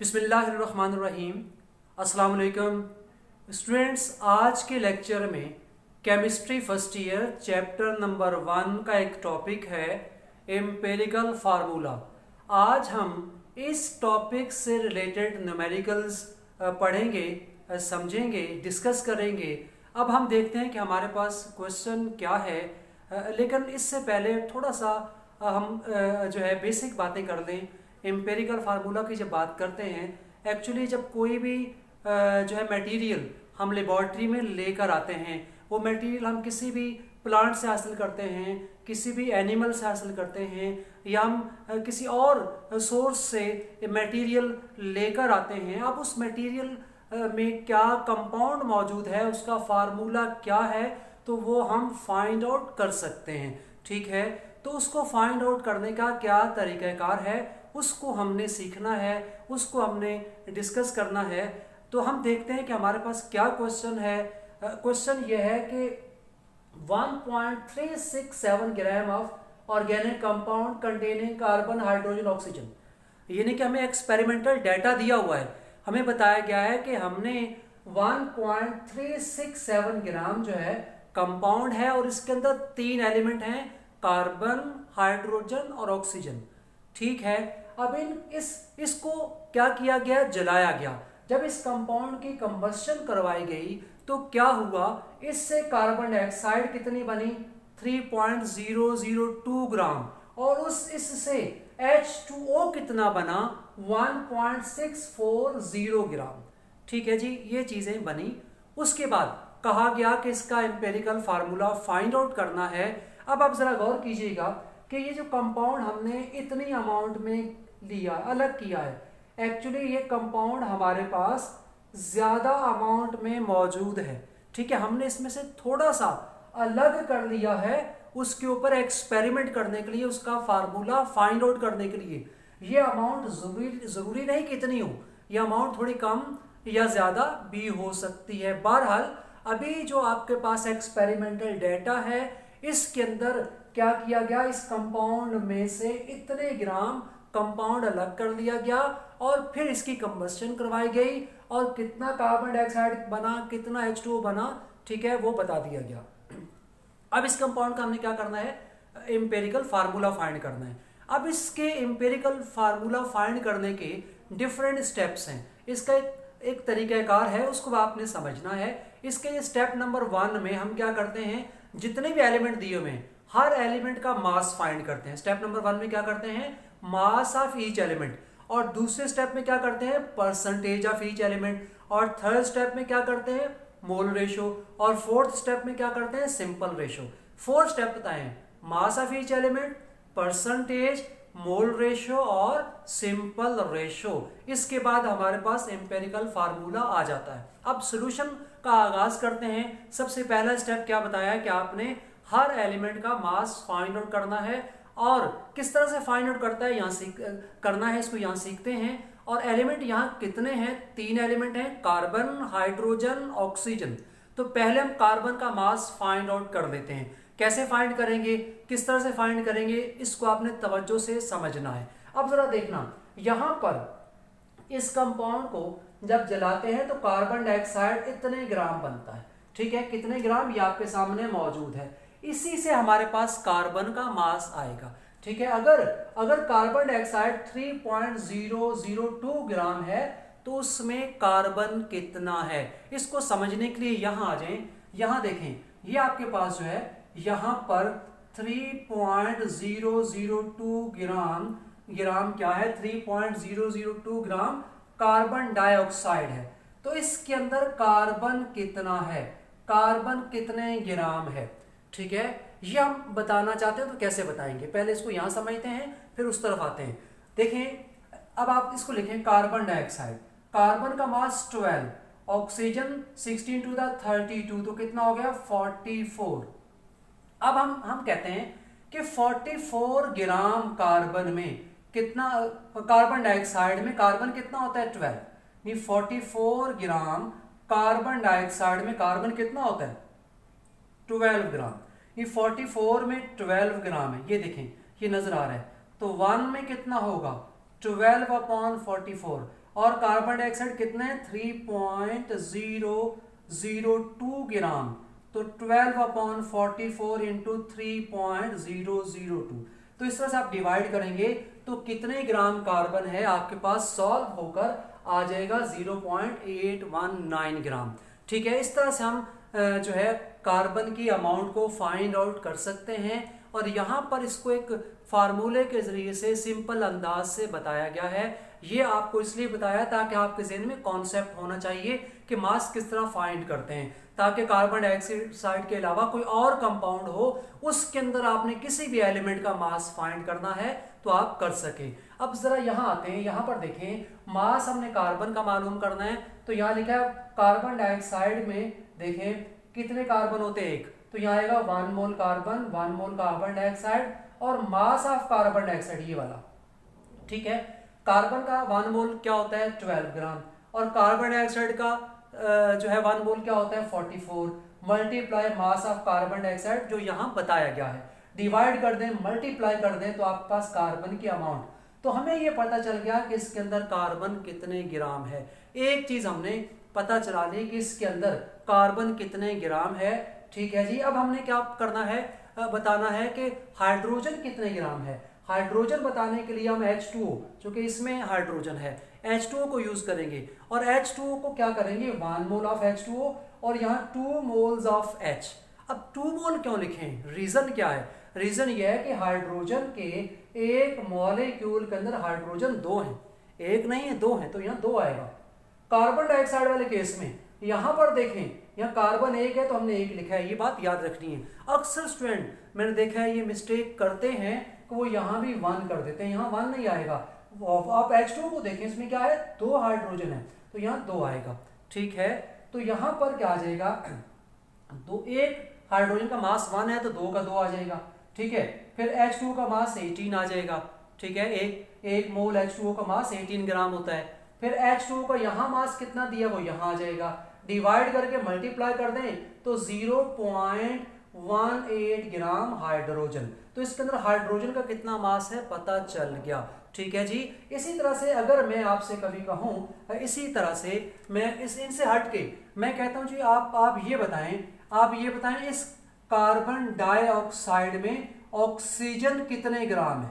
बिस्मिल्लाहिर्रहमानिर्रहीम। अस्सलाम वालेकुम स्टूडेंट्स, आज के लेक्चर में chemistry first year chapter number 1 का एक टॉपिक है एम्पिरिकल फार्मूला। आज हम इस टॉपिक से रिलेटेड न्यूमेरिकल्स पढ़ेंगे, समझेंगे, डिस्कस करेंगे। अब हम देखते हैं कि हमारे पास क्वेश्चन क्या है, लेकिन इससे पहले थोड़ा सा हम जो है बेसिक बातें कर लें। एम्पिरिकल फार्मूला की जब बात करते हैं, एक्चुअली जब कोई भी जो है मटेरियल हम लेबॉर्ट्री में लेकर आते हैं, वो मटेरियल हम किसी भी प्लांट से हासिल करते हैं, किसी भी एनिमल से हासिल करते हैं, या हम किसी और सोर्स से मटेरियल लेकर आते हैं। अब उस मटेरियल में क्या कंपाउंड मौजूद है, उसका फार्मूला क्या है, तो वो हम फाइंड आउट कर सकते हैं। ठीक है, तो उसको फाइंड आउट करने का क्या तरीक़ाकार है, उसको हमने सीखना है, उसको हमने डिस्कस करना है। तो हम देखते हैं कि हमारे पास क्या क्वेश्चन है। क्वेश्चन ये है कि 1.367 gram of organic compound containing carbon, hydrogen, oxygen, यानी कि हमें एक्सपेरिमेंटल डाटा दिया हुआ है। हमें बताया गया है कि हमने 1.367 ग्राम जो है कंपाउंड है और इसके अंदर 3 एलिमेंट हैं, कार्बन, हाइड्रोजन और ऑक्सीजन। ठीक है, अब इसको क्या किया गया, जलाया गया। जब इस कंपाउंड की कंबस्शन करवाई गई तो क्या हुआ, इससे कार्बन डाइऑक्साइड कितनी बनी, 3.002 ग्राम, और इससे H2O कितना बना, 1.640 ग्राम। ठीक है जी, ये चीजें बनी। उसके बाद कहा गया कि इसका एम्पिरिकल फार्मूला फाइंड आउट करना है। अब आप जरा गौर कीजिएगा कि ये जो कंपाउंड हमने इतनी अमाउंट में लिया, अलग किया है, एक्चुअली ये कंपाउंड हमारे पास ज़्यादा अमाउंट में मौजूद है। ठीक है, हमने इसमें से थोड़ा सा अलग कर लिया है उसके ऊपर एक्सपेरिमेंट करने के लिए, उसका फार्मूला फाइंड आउट करने के लिए। ये अमाउंट ज़रूरी नहीं कि इतनी हो, ये अमाउंट थोड़ी कम या ज़्यादा भी हो सकती है। बहरहाल अभी जो आपके पास एक्सपेरिमेंटल डेटा है, इसके अंदर क्या किया गया, इस कंपाउंड में से इतने ग्राम कंपाउंड अलग कर लिया गया और फिर इसकी कंबस्शन करवाई गई और कितना कार्बन डाइऑक्साइड बना, कितना H2O बना, ठीक है, वो बता दिया गया। अब इस कंपाउंड का हमने क्या करना है, एम्पिरिकल फार्मूला फाइंड करना है। अब इसके एम्पिरिकल फार्मूला फाइंड करने के डिफरेंट स्टेप्स हैं। इसका एक तरीक़ाकार है, उसको आपने समझना है। इसके स्टेप नंबर 1 में हम क्या करते हैं, जितने भी एलिमेंट दिए हुए हैं हर एलिमेंट का मास फाइंड करते हैं। स्टेप नंबर 1 में क्या करते हैं, मास ऑफ ईच एलिमेंट, और दूसरे स्टेप में क्या करते हैं, परसेंटेज ऑफ ईच एलिमेंट, और थर्ड स्टेप में क्या करते हैं, मोल रेशो, और फोर्थ स्टेप में क्या करते हैं, सिंपल रेशो। 4 स्टेप बताएं, mass of each element, percentage, mole ratio और सिंपल रेशो। इसके बाद हमारे पास एम्पिरिकल फार्मूला आ जाता है। अब सॉल्यूशन का आगाज करते हैं। सबसे पहला स्टेप क्या बताया कि आपने हर एलिमेंट का मास फाइंड आउट करना है, और किस तरह से फाइंड आउट करता है करना है, इसको यहाँ सीखते हैं। और एलिमेंट यहाँ कितने हैं, 3 एलिमेंट हैं, कार्बन, हाइड्रोजन, ऑक्सीजन। तो पहले हम कार्बन का मास फाइंड आउट कर लेते हैं। कैसे फाइंड करेंगे, किस तरह से फाइंड करेंगे, इसको आपने तवज्जो से समझना है। अब जरा देखना, यहाँ पर इस कंपाउंड को जब जलाते हैं तो कार्बन डाइऑक्साइड इतने ग्राम बनता है। ठीक है, कितने ग्राम, ये आपके सामने मौजूद है। इसी से हमारे पास कार्बन का मास आएगा। ठीक है, अगर कार्बन डाइऑक्साइड 3.002 ग्राम है तो उसमें कार्बन कितना है, इसको समझने के लिए यहाँ आ जाएं। यहाँ देखें, ये आपके पास जो है यहाँ पर 3.002 ग्राम क्या है, 3.002 ग्राम कार्बन डाइऑक्साइड है। तो इसके अंदर कार्बन कितना है, कार्बन कितने ग्राम है। ठीक है, ये हम बताना चाहते हैं, तो कैसे बताएंगे, पहले इसको यहां समझते हैं फिर उस तरफ आते हैं। देखें, अब आप इसको लिखें, कार्बन डाइऑक्साइड, कार्बन का मास 12, ऑक्सीजन 16 टू द 32, तो कितना हो गया, 44। अब हम कहते हैं कि 44 ग्राम कार्बन में कितना, कार्बन डाइऑक्साइड में कार्बन कितना होता है, 12, नहीं 44 ग्राम कार्बन डाइऑक्साइड में कार्बन कितना होता है, 12 ग्राम। ये 44 में 12 ग्राम है, ये देखें, ये नजर आ रहा है। तो 1 में कितना होगा, 12/44। और कार्बन डाइऑक्साइड कितने हैं 3.002 ग्राम, तो 12/44 इंटू 3.002। तो इस तरह से आप डिवाइड करेंगे तो कितने ग्राम कार्बन है आपके पास सॉल्व होकर आ जाएगा 0.819 ग्राम। ठीक है, इस तरह से हम जो है कार्बन की अमाउंट को फाइंड आउट कर सकते हैं। और यहाँ पर इसको एक फार्मूले के जरिए से सिंपल अंदाज से बताया गया है। ये आपको इसलिए बताया ताकि आपके ज़हन में कॉन्सेप्ट होना चाहिए कि मास किस तरह फाइंड करते हैं, ताकि कार्बन डाइऑक्साइड के अलावा कोई और कंपाउंड हो उसके अंदर आपने किसी भी एलिमेंट का मास फाइंड करना है तो आप कर सकें। अब जरा यहाँ आते हैं, यहाँ पर देखें मास हमने कार्बन का मालूम करना है, तो यहाँ लिखा है कार्बन डाइऑक्साइड में देखें कितने कार्बन होते हैं एक, तो यहाँ आएगा 1 mole carbon, 1 mole carbon dioxide और मास ऑफ कार्बन डाइऑक्साइड ये वाला। ठीक है, कार्बन का 1 मोल क्या होता है 12 ग्राम और कार्बन डाइऑक्साइड का जो है 1 मोल क्या होता है 44, multiply mass of carbon dioxide जो यहाँ बताया गया है, डिवाइड कर दें, मल्टीप्लाई कर दें तो आपके पास कार्बन की अमाउंट। तो हमें ये पता चल गया कि इसके अंदर कार्बन कितने ग्राम है। एक चीज हमने पता चला ली कि इसके अंदर कार्बन कितने ग्राम है। ठीक है जी, अब हमने क्या करना है, बताना है कि हाइड्रोजन कितने ग्राम है। हाइड्रोजन बताने के लिए हम H2O, जो कि इसमें हाइड्रोजन है, H2O को यूज करेंगे और H2O को क्या करेंगे 1 मोल ऑफ H2O और यहाँ 2 मोल्स ऑफ H। अब 2 मोल क्यों लिखें, रीजन क्या है, रीजन यह है कि हाइड्रोजन के एक मॉलिक्यूल के अंदर हाइड्रोजन 2 हैं, एक नहीं है 2 हैं, तो यहाँ 2 आएगा। कार्बन डाइऑक्साइड वाले केस में यहाँ पर देखें, यहाँ कार्बन 1 है तो हमने 1 लिखा है, ये बात याद रखनी है। अक्सर स्टूडेंट मैंने देखा है ये मिस्टेक करते हैं कि वो यहाँ भी 1 कर देते हैं, यहाँ 1 नहीं आएगा। आप H2O को देखें, इसमें क्या है 2 हाइड्रोजन है तो यहाँ 2 आएगा। ठीक है, तो यहाँ पर क्या आ जाएगा, दो, एक हाइड्रोजन का मास 1 है तो 2 का 2 आ जाएगा। ठीक है, फिर H2O का मास 18 आ जाएगा। ठीक है, एक मोल H2O का मास 18 ग्राम होता है। फिर H2O का यहाँ मास कितना दिया वो यहाँ आ जाएगा, डिवाइड करके मल्टीप्लाई कर दें तो 0.18 ग्राम हाइड्रोजन। तो इसके अंदर हाइड्रोजन का कितना मास है पता चल गया। ठीक है जी, इसी तरह से अगर मैं आपसे कभी कहूँ, इसी तरह से मैं इनसे हट के मैं कहता हूँ जी आप ये बताएं इस कार्बन डाइऑक्साइड में ऑक्सीजन कितने ग्राम है,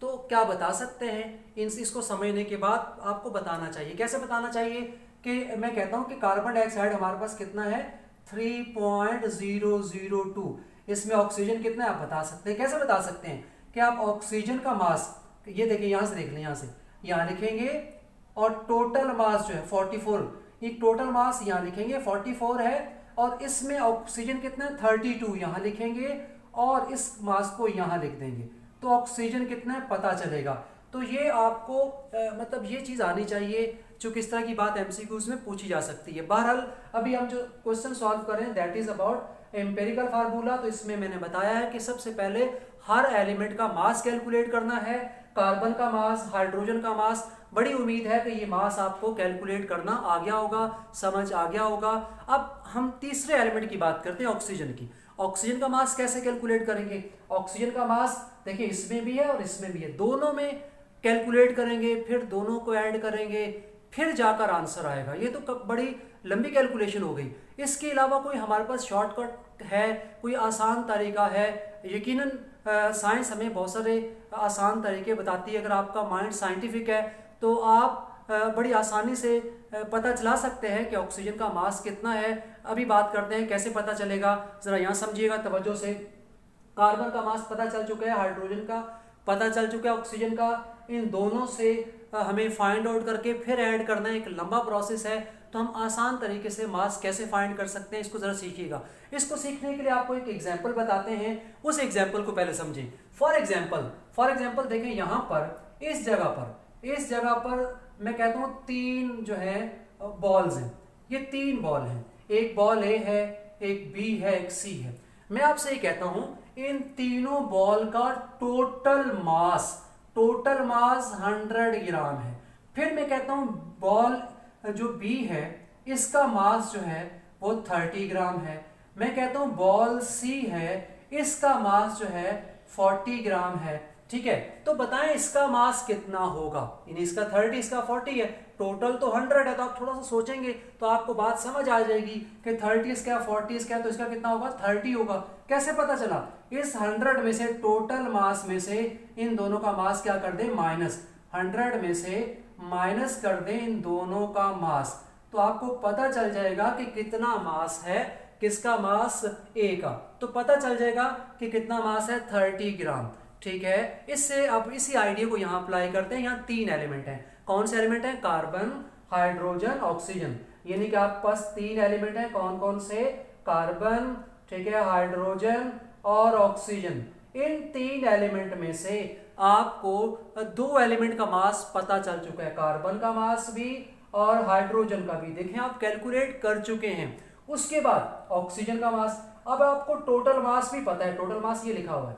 तो क्या बता सकते हैं। इसको समझने के बाद आपको बताना चाहिए। कैसे बताना चाहिए कि मैं कहता हूं कि कार्बन डाइऑक्साइड हमारे पास कितना है 3.002, इसमें ऑक्सीजन कितना है आप बता सकते हैं। कैसे बता सकते हैं कि आप ऑक्सीजन का मास, ये देखिए यहाँ से देख लें, यहाँ लिखेंगे और टोटल मास जो है 44, ये टोटल मास यहाँ लिखेंगे 44 है और इसमें ऑक्सीजन कितना है 32, यहाँ लिखेंगे और इस मास को यहाँ लिख देंगे तो ऑक्सीजन कितना है पता चलेगा। तो ये आपको मतलब ये चीज़ आनी चाहिए जो किस तरह की बात एमसीक्यूज में पूछी जा सकती है। बहरहाल अभी हम जो क्वेश्चन सॉल्व करें that is about empirical formula. तो इसमें मैंने बताया है कि सबसे पहले हर एलिमेंट का मास कैलकुलेट करना है, कार्बन का मास, हाइड्रोजन का मास। बड़ी उम्मीद है कि ये मास आपको कैलकुलेट करना आ गया होगा, समझ आ गया होगा। अब हम तीसरे एलिमेंट की बात करते हैं, ऑक्सीजन की। ऑक्सीजन का मास कैसे कैलकुलेट करेंगे, ऑक्सीजन का मास देखिए इसमें भी है और इसमें भी है, दोनों में कैलकुलेट करेंगे, फिर दोनों को ऐड करेंगे, फिर जाकर आंसर आएगा। ये तो बड़ी लंबी कैलकुलेशन हो गई। इसके अलावा कोई हमारे पास शॉर्टकट है, कोई आसान तरीका है? यकीनन साइंस हमें बहुत सारे आसान तरीके बताती है। अगर आपका माइंड साइंटिफिक है तो आप बड़ी आसानी से पता चला सकते हैं कि ऑक्सीजन का मास कितना है। अभी बात करते हैं कैसे पता चलेगा, ज़रा यहाँ समझिएगा तवज्जो से। कार्बन का मास पता चल चुका है, हाइड्रोजन का पता चल चुका है, ऑक्सीजन का। इन दोनों से हमें फाइंड आउट करके फिर ऐड करना एक लंबा प्रोसेस है। तो हम आसान तरीके से मास कैसे फाइंड कर सकते हैं इसको ज़रा सीखिएगा। इसको सीखने के लिए आपको एक एग्जाम्पल बताते हैं, उस एग्जाम्पल को पहले समझें। फॉर एग्जाम्पल देखें, यहाँ पर इस जगह पर मैं कहता हूँ 3 जो है बॉल्स हैं। ये 3 बॉल हैं, एक बॉल ए है, एक बी है, एक सी है। मैं आपसे ये कहता हूँ इन तीनों बॉल का टोटल मास 100 ग्राम है। फिर मैं कहता हूँ बॉल जो बी है इसका मास जो है वो 30 ग्राम है। मैं कहता हूँ बॉल सी है, इसका मास जो है 40 ग्राम है। ठीक है, तो बताएं इसका मास कितना होगा। इसका 30, इसका 40 है, टोटल तो 100 है। तो आप थोड़ा सा सोचेंगे तो आपको बात समझ आ जाएगी कि 30 क्या 40 क्या, तो इसका कितना होगा 30 होगा। कैसे पता चला, इस 100 में से टोटल मास में से इन दोनों का मास क्या कर दे माइनस, 100 में से माइनस कर दे इन दोनों का मास, तो आपको पता चल जाएगा कि कितना मास है, किसका मास ए का, तो पता चल जाएगा कि कितना मास है 30 ग्राम। ठीक है, इससे अब इसी आइडिया को यहाँ अप्लाई करते हैं। यहाँ 3 एलिमेंट हैं, कौन से एलिमेंट हैं, कार्बन, हाइड्रोजन, ऑक्सीजन, यानी कि आपके पास 3 एलिमेंट हैं, कौन कौन से, कार्बन, ठीक है, हाइड्रोजन और ऑक्सीजन। इन 3 एलिमेंट में से आपको 2 एलिमेंट का मास पता चल चुका है, कार्बन का मास भी और हाइड्रोजन का भी, देखें आप कैलकुलेट कर चुके हैं। उसके बाद ऑक्सीजन का मास, अब आपको टोटल मास भी पता है, टोटल मास ये लिखा हुआ है,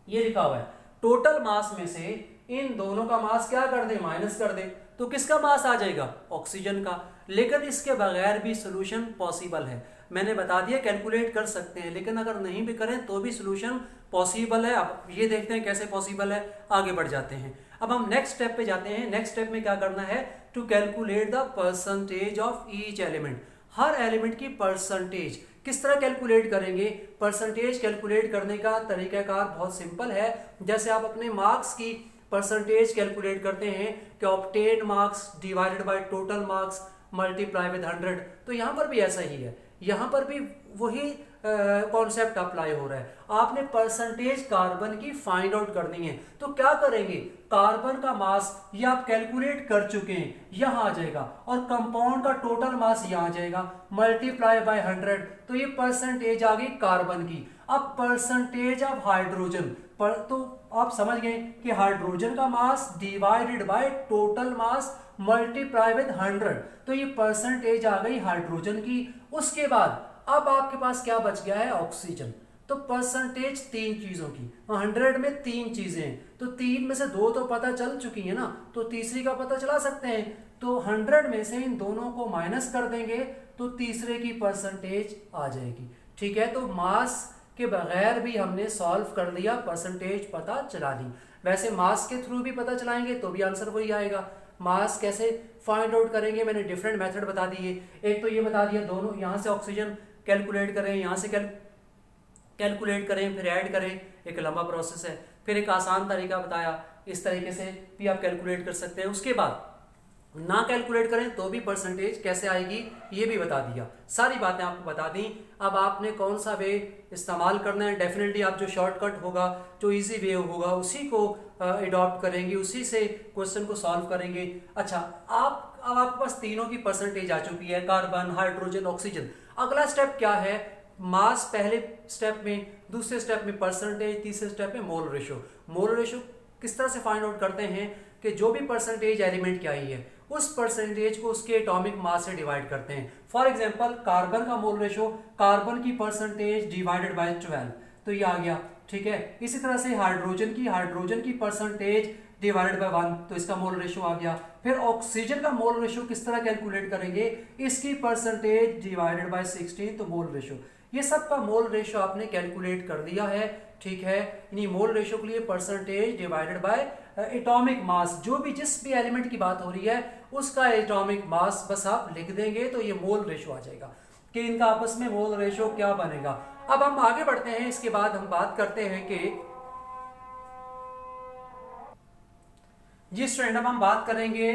ये लिखा हुआ है, टोटल मास में से इन दोनों का मास क्या कर दे माइनस कर दे, तो किसका मास आ जाएगा, ऑक्सीजन का। लेकिन इसके बगैर भी सोल्यूशन पॉसिबल है, मैंने बता दिया कैलकुलेट कर सकते हैं, लेकिन अगर नहीं भी करें तो भी सोल्यूशन पॉसिबल है। अब ये देखते हैं कैसे पॉसिबल है, आगे बढ़ जाते हैं। अब हम नेक्स्ट स्टेप पे जाते हैं। नेक्स्ट स्टेप में क्या करना है, to calculate the percentage of each element, हर एलिमेंट की परसेंटेज किस तरह कैलकुलेट करेंगे। परसेंटेज कैलकुलेट करने का तरीकाकार बहुत सिंपल है, जैसे आप अपने मार्क्स की परसेंटेज कैलकुलेट करते हैं कि obtain marks divided by total marks multiply with 100, तो यहाँ पर भी ऐसा ही है, यहाँ पर भी वही कॉन्सेप्ट अप्लाई हो रहा है। आपने परसेंटेज कार्बन की फाइंड आउट करनी है, तो क्या करेंगे, कार्बन का मास ये आप कैलकुलेट कर चुके हैं, यहाँ आ जाएगा, और कंपाउंड का टोटल मास यहाँ आ जाएगा, मल्टीप्लाई बाय 100, तो ये परसेंटेज आ गई कार्बन की। अब परसेंटेज ऑफ हाइड्रोजन पर, तो आप समझ गए कि हाइड्रोजन का mass divided by total mass multiply with 100, तो ये परसेंटेज आ गई हाइड्रोजन की। उसके बाद अब आपके पास क्या बच गया है, ऑक्सीजन। तो परसेंटेज 3 चीजों की, 100 में 3 चीजें हैं, तो 3 में से 2 तो पता चल चुकी है ना, तो तीसरी का पता चला सकते हैं। तो 100 में से इन दोनों को माइनस कर देंगे तो तीसरे की परसेंटेज आ जाएगी। ठीक है, तो मास के बगैर भी हमने सॉल्व कर लिया, परसेंटेज पता चला ली। वैसे मास के थ्रू भी पता चलाएंगे तो भी आंसर वही आएगा। मास कैसे फाइंड आउट करेंगे, मैंने डिफरेंट मेथड बता दिए। एक तो ये बता दिया, दोनों यहाँ से ऑक्सीजन कैलकुलेट करें, यहाँ से कैलकुलेट करें, फिर ऐड करें, एक लंबा प्रोसेस है। फिर एक आसान तरीका बताया, इस तरीके से भी आप कैलकुलेट कर सकते हैं। उसके बाद ना कैलकुलेट करें तो भी परसेंटेज कैसे आएगी ये भी बता दिया, सारी बातें आपको बता दी। अब आपने कौन सा वे इस्तेमाल करना है, डेफिनेटली आप जो शॉर्टकट होगा, जो इजी वे होगा उसी को अडॉप्ट करेंगे, उसी से क्वेश्चन को सॉल्व करेंगे। अच्छा, अब आपके पास तीनों की परसेंटेज आ चुकी है, कार्बन, हाइड्रोजन, ऑक्सीजन। अगला स्टेप क्या है, मास पहले स्टेप में, दूसरे स्टेप में परसेंटेज, तीसरे स्टेप में मोल रेशो। मोल रेशो किस तरह से फाइंड आउट करते हैं कि जो भी परसेंटेज एलिमेंट की आई है उस परसेंटेज को उसके एटॉमिक मास से डिवाइड करते हैं। फॉर एग्जांपल कार्बन का मोल रेशो, कार्बन की परसेंटेज डिवाइडेड बाय 12, तो ये आ गया। ठीक है, इसी तरह से हाइड्रोजन की परसेंटेज डिवाइडेड बाय 1, तो इसका मोल रेशो आ गया। फिर ऑक्सीजन का मोल रेशो किस तरह कैलकुलेट करेंगे, इसकी परसेंटेज डिवाइडेड बाय 16, तो मोल रेशो। ये सब का मोल रेशो आपने कैलकुलेट कर दिया है। ठीक है, यानी मोल रेशो के लिए percentage divided by atomic mass, जो भी जिस भी एलिमेंट की बात हो रही है उसका एटॉमिक मास बस आप लिख देंगे तो ये मोल रेशो आ जाएगा कि इनका आपस में मोल रेशो क्या बनेगा। अब हम आगे बढ़ते हैं, इसके बाद हम बात करते हैं कि जी स्टूडेंट, अब हम बात करेंगे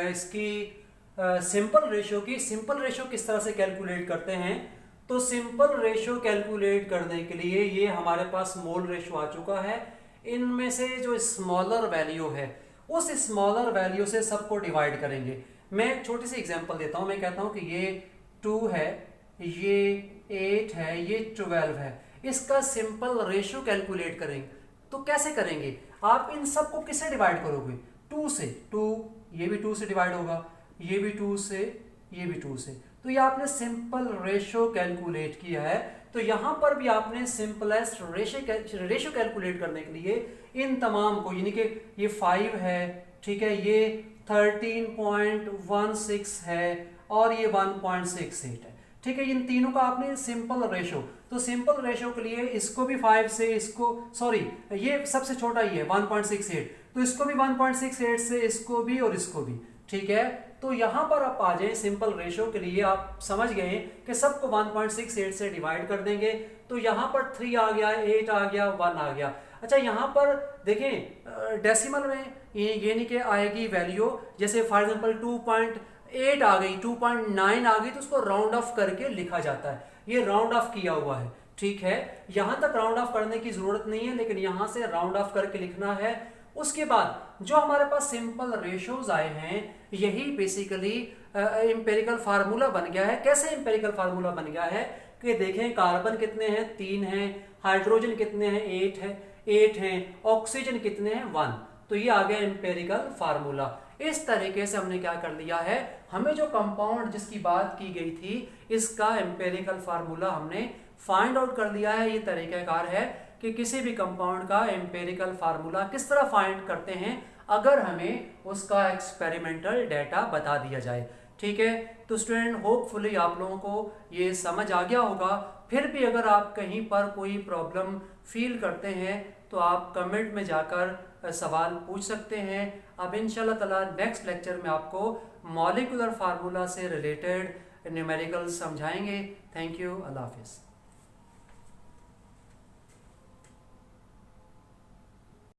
इसकी सिंपल रेशो की। सिंपल रेशो किस तरह से कैलकुलेट करते हैं, तो सिंपल रेशो कैलकुलेट करने के लिए ये हमारे पास मोल रेशो आ चुका है। इनमें से जो स्मॉलर वैल्यू है उस स्मॉलर वैल्यू से सबको डिवाइड करेंगे। मैं एक छोटी सी एग्जांपल देता हूं, मैं कहता हूं कि ये 2 है, ये 8 है, ये 12 है, इसका सिंपल रेशो कैलकुलेट करेंगे। तो कैसे करेंगे, आप इन सबको किससे डिवाइड करोगे, 2 से। 2, ये भी 2 से डिवाइड होगा, ये भी 2 से, ये भी 2 से, तो ये आपने सिंपल रेशो कैलकुलेट किया है। तो यहां पर भी आपने सिंपलेस्ट रेशो कैलकुलेट करने के लिए इन तमाम को, यानी कि ये 5 है, ठीक है, ये 13.16 है और ये 1.68 है। ठीक है, इन तीनों का आपने सिंपल रेशो, तो सिंपल रेशो के लिए इसको भी 5 से, इसको सॉरी ये सबसे छोटा ही है 1.68, तो इसको भी 1.68 से, इसको भी और इसको भी, ठीक है। तो यहां पर आप आ जाए सिंपल रेशो के लिए, आप समझ गए कि सबको 1.68 से डिवाइड कर देंगे, तो यहां पर 3 आ गया, 8 आ गया, 1 आ गया। अच्छा यहां पर देखें डेसिमल में ये नहीं कि आएगी वैल्यू, जैसे फॉर एग्जांपल 2.8 आ गई, 2.9 आ गई, तो उसको राउंड ऑफ करके लिखा जाता है, ये राउंड ऑफ किया हुआ है, ठीक है। यहां तक राउंड ऑफ करने की जरूरत नहीं है, लेकिन यहां से राउंड ऑफ करके लिखना है। उसके बाद जो हमारे पास सिंपल रेशोज आए हैं, यही बेसिकली एम्पेरिकल फार्मूला बन गया है। कैसे एम्पेरिकल फार्मूला बन गया है कि देखें कार्बन कितने हैं, 3 हैं, हाइड्रोजन कितने हैं, 8 हैं, ऑक्सीजन कितने हैं, 1। तो ये आ गया एम्पेरिकल फार्मूला। इस तरीके से हमने क्या कर लिया है, हमें जो कंपाउंड जिसकी बात की गई थी, इसका एम्पेरिकल फार्मूला हमने फाइंड आउट कर लिया है। ये तरीकाकार है कि किसी भी कंपाउंड का एम्पेरिकल फार्मूला किस तरह फाइंड करते हैं अगर हमें उसका एक्सपेरिमेंटल डेटा बता दिया जाए, ठीक है। तो स्टूडेंट होपफुली आप लोगों को ये समझ आ गया होगा। फिर भी अगर आप कहीं पर कोई प्रॉब्लम फील करते हैं तो आप कमेंट में जाकर सवाल पूछ सकते हैं। अब इंशाल्लाह ताला नेक्स्ट लेक्चर में आपको मॉलिक्यूलर फार्मूला से रिलेटेड न्यूमेरिकल समझाएंगे। थैंक यू, अल्लाह हाफिज़।